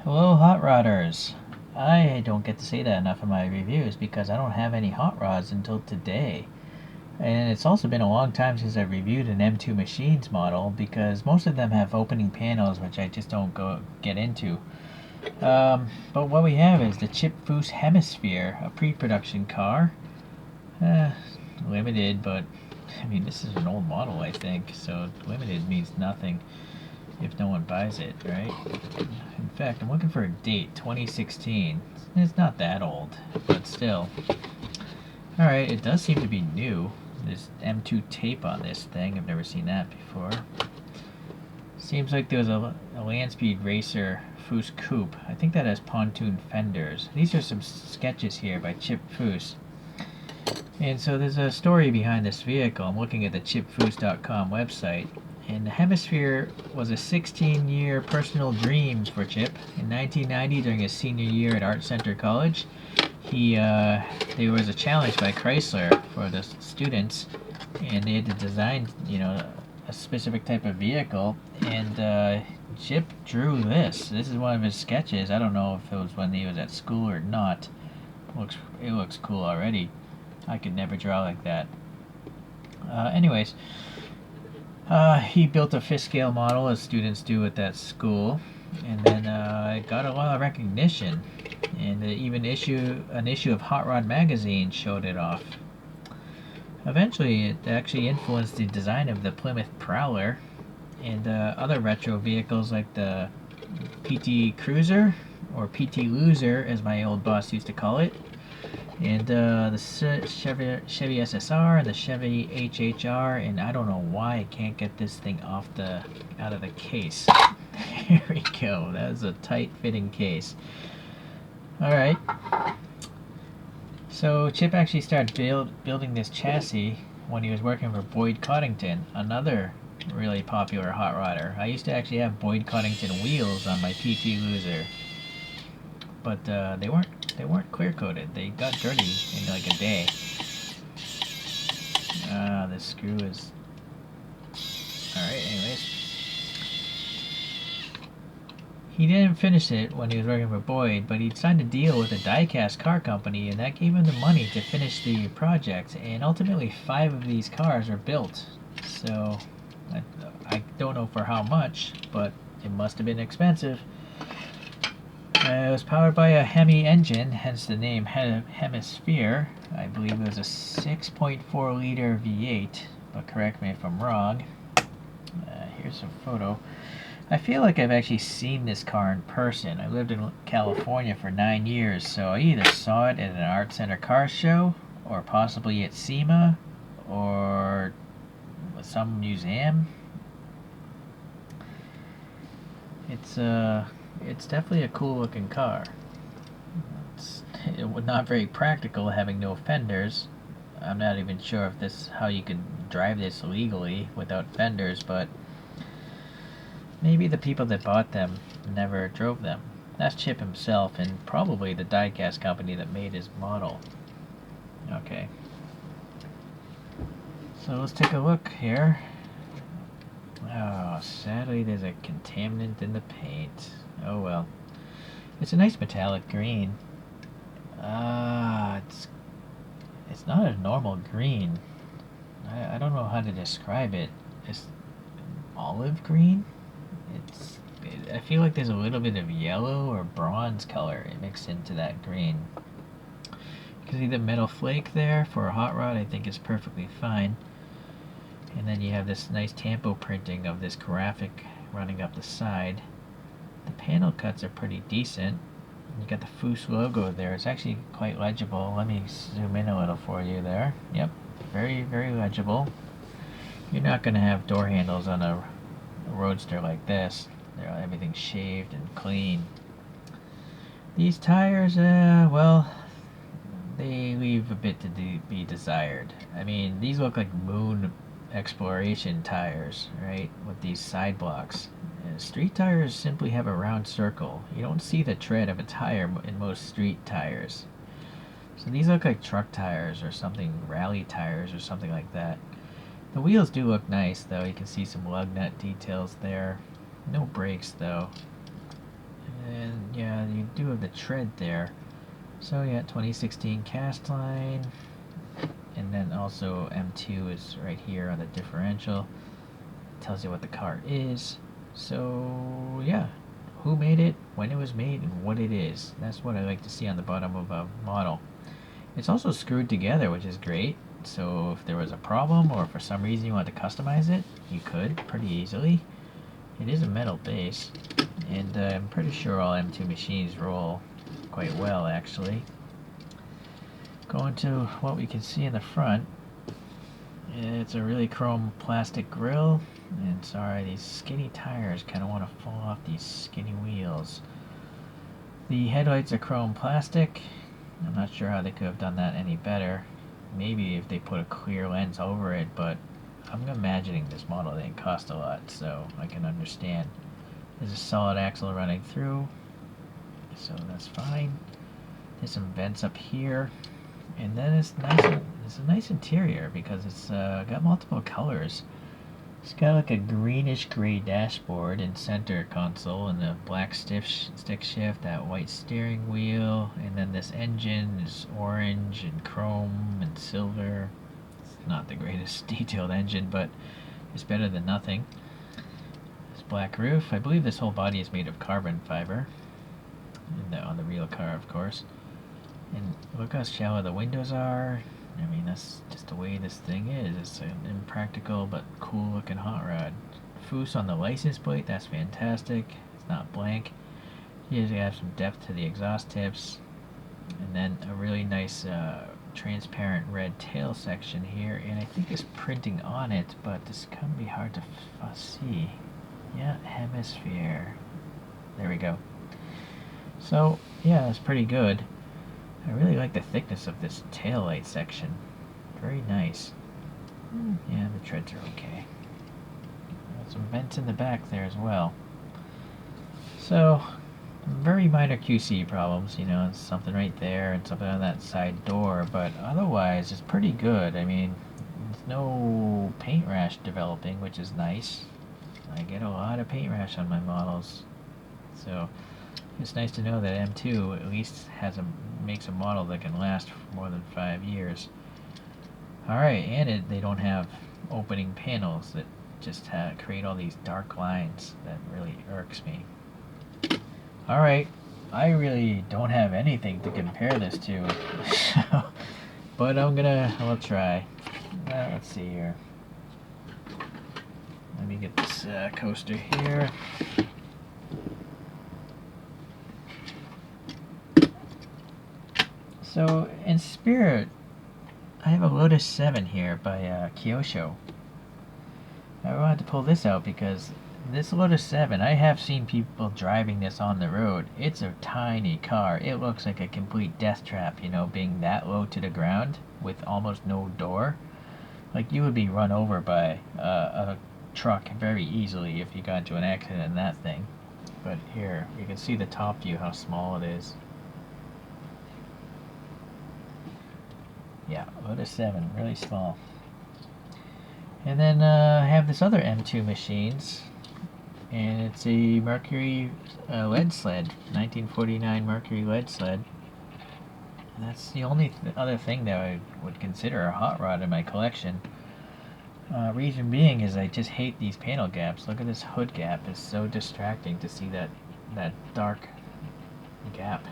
Hello, hot rodders. I don't get to say that enough in my reviews because I don't have any hot rods until today. And it's also been a long time since I've reviewed an M2 Machines model because most of them have opening panels, which I just don't get into. But what we have is the Foose Hemisfear, a pre-production car. Uh, Limited, but I mean, this is an old model, I think, so limited means nothing if no one buys it, right? In fact, I'm looking for a date, 2016. It's not that old, but still. Alright, it does seem to be new. There's M2 tape on this thing. I've never seen that before. Seems like there was a Landspeed Racer Foose Coupe. I think that has pontoon fenders. These are some sketches here by Chip Foose. And so there's a story behind this vehicle. I'm looking at the chipfoose.com website. And the Hemisphere was a 16-year personal dream for Chip. In 1990, during his senior year at Art Center College, there was a challenge by Chrysler for the students, and they had to design, a specific type of vehicle. And Chip drew this. This is one of his sketches. I don't know if it was when he was at school or not. It looks cool already. I could never draw like that. Anyways, he built a fifth scale model as students do at that school, and then it got a lot of recognition, and even an issue of Hot Rod magazine showed it off. Eventually, it actually influenced the design of the Plymouth Prowler and other retro vehicles like the PT Cruiser, or PT Loser as my old boss used to call it, and the Chevy SSR and the Chevy HHR, and I don't know why I can't get this thing out of the case. Here we go. That is a tight-fitting case. All right. So Chip actually started building this chassis when he was working for Boyd Coddington, another really popular hot rodder. I used to actually have Boyd Coddington wheels on my PT Loser, but they weren't clear coated. They got dirty in like a day. This screw is... Alright, anyways. He didn't finish it when he was working for Boyd, but he'd signed a deal with a die-cast car company, and that gave him the money to finish the project, and ultimately 5 of these cars are built. So, I don't know for how much, but it must have been expensive. It was powered by a Hemi engine, hence the name Hemisphere. I believe it was a 6.4 liter V8, but correct me if I'm wrong. Here's a photo. I feel like I've actually seen this car in person. I lived in California for 9 years, so I either saw it at an Art Center car show, or possibly at SEMA, or some museum. It's definitely a cool looking car. It was not very practical having no fenders. I'm not even sure if this how you could drive this legally without fenders, but maybe the people that bought them never drove them. That's Chip himself and probably the diecast company that made his model. Okay. So let's take a look here. Oh, sadly there's a contaminant in the paint. Oh well. It's a nice metallic green. It's not a normal green. I don't know how to describe it. It's olive green? I feel like there's a little bit of yellow or bronze color mixed into that green. You can see the metal flake there for a hot rod. I think is perfectly fine. And then you have this nice tampo printing of this graphic running up the side. The panel cuts are pretty decent. You got the Foose logo there. It's actually quite legible. Let me zoom in a little for you there. Yep, very, very legible. You're not going to have door handles on a roadster like this. Everything's shaved and clean. These tires, well, they leave a bit to be desired. I mean, these look like moon exploration tires, right? With these side blocks. Street tires simply have a round circle. You don't see the tread of a tire in most street tires. So these look like truck tires or something, rally tires or something like that. The wheels do look nice though. You can see some lug nut details there. No brakes though. And yeah, you do have the tread there. So yeah, 2016 cast line, and then also M2 is right here on the differential. Tells you what the car is. So yeah, who made it, when it was made, and what it is. That's what I like to see on the bottom of a model. It's also screwed together, which is great. So if there was a problem or for some reason you want to customize it, you could pretty easily. It is a metal base, and I'm pretty sure all M2 machines roll quite well actually. Going to what we can see in the front, it's a really chrome plastic grille, and sorry, these skinny tires kind of want to fall off these skinny wheels. The headlights are chrome plastic. I'm not sure how they could have done that any better. Maybe if they put a clear lens over it, but I'm imagining this model didn't cost a lot, so I can understand. There's a solid axle running through, so that's fine. There's some vents up here, and then it's a nice interior because it's got multiple colors. It's got like a greenish gray dashboard and center console, and a black stick shift, that white steering wheel, and then this engine is orange and chrome and silver. It's not the greatest detailed engine, but it's better than nothing. This black roof. I believe this whole body is made of carbon fiber, on the real car, of course. And look how shallow the windows are. I mean, that's just the way this thing is. It's an impractical but cool looking hot rod. Foose on the license plate, that's fantastic. It's not blank. You have some depth to the exhaust tips. And then a really nice transparent red tail section here. And I think it's printing on it, but this can be hard to see. Yeah, Hemisphere. There we go. So, yeah, it's pretty good. I really like the thickness of this taillight section. Very nice. Yeah, the treads are okay. Got some vents in the back there as well. So, very minor QC problems, you know, it's something right there and something on that side door, but otherwise it's pretty good. I mean, there's no paint rash developing, which is nice. I get a lot of paint rash on my models, so it's nice to know that M2 at least makes a model that can last for more than 5 years. Alright, and they don't have opening panels that just create all these dark lines. That really irks me. Alright, I really don't have anything to compare this to, but I'll try. Let's see here. Let me get this coaster here. So, in spirit, I have a Lotus 7 here by Kyosho. I wanted to pull this out because this Lotus 7, I have seen people driving this on the road. It's a tiny car. It looks like a complete death trap, you know, being that low to the ground with almost no door. Like, you would be run over by a truck very easily if you got into an accident in that thing. But here, you can see the top view, how small it is. Yeah, Lotus 7, really small. And then I have this other M2 machines, and it's a Mercury lead sled, 1949 Mercury lead sled. And that's the only other thing that I would consider a hot rod in my collection. Reason being is I just hate these panel gaps. Look at this hood gap. It's so distracting to see that dark gap.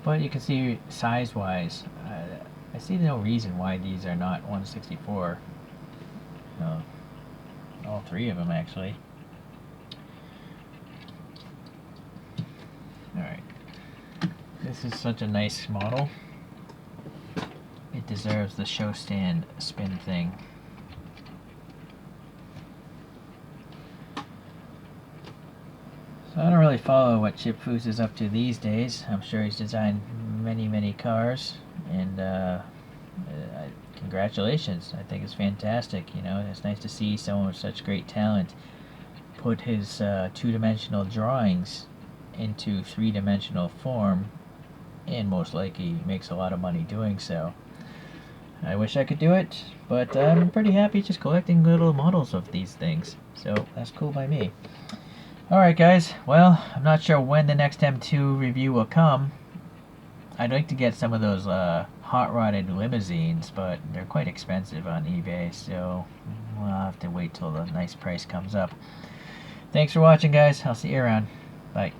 But you can see size-wise, I see no reason why these are not 164. No, all three of them actually. Alright, this is such a nice model. It deserves the show stand spin thing. So I don't really follow what Chip Foose is up to these days. I'm sure he's designed many cars, and congratulations. I think it's fantastic. You know, it's nice to see someone with such great talent put his two-dimensional drawings into three-dimensional form, and most likely makes a lot of money doing so. I wish I could do it, but I'm pretty happy just collecting little models of these things, so that's cool by me. Alright guys, well, I'm not sure when the next M2 review will come. I'd like to get some of those hot-rodded limousines, but they're quite expensive on eBay, so we'll have to wait till the nice price comes up. Thanks for watching, guys. I'll see you around. Bye.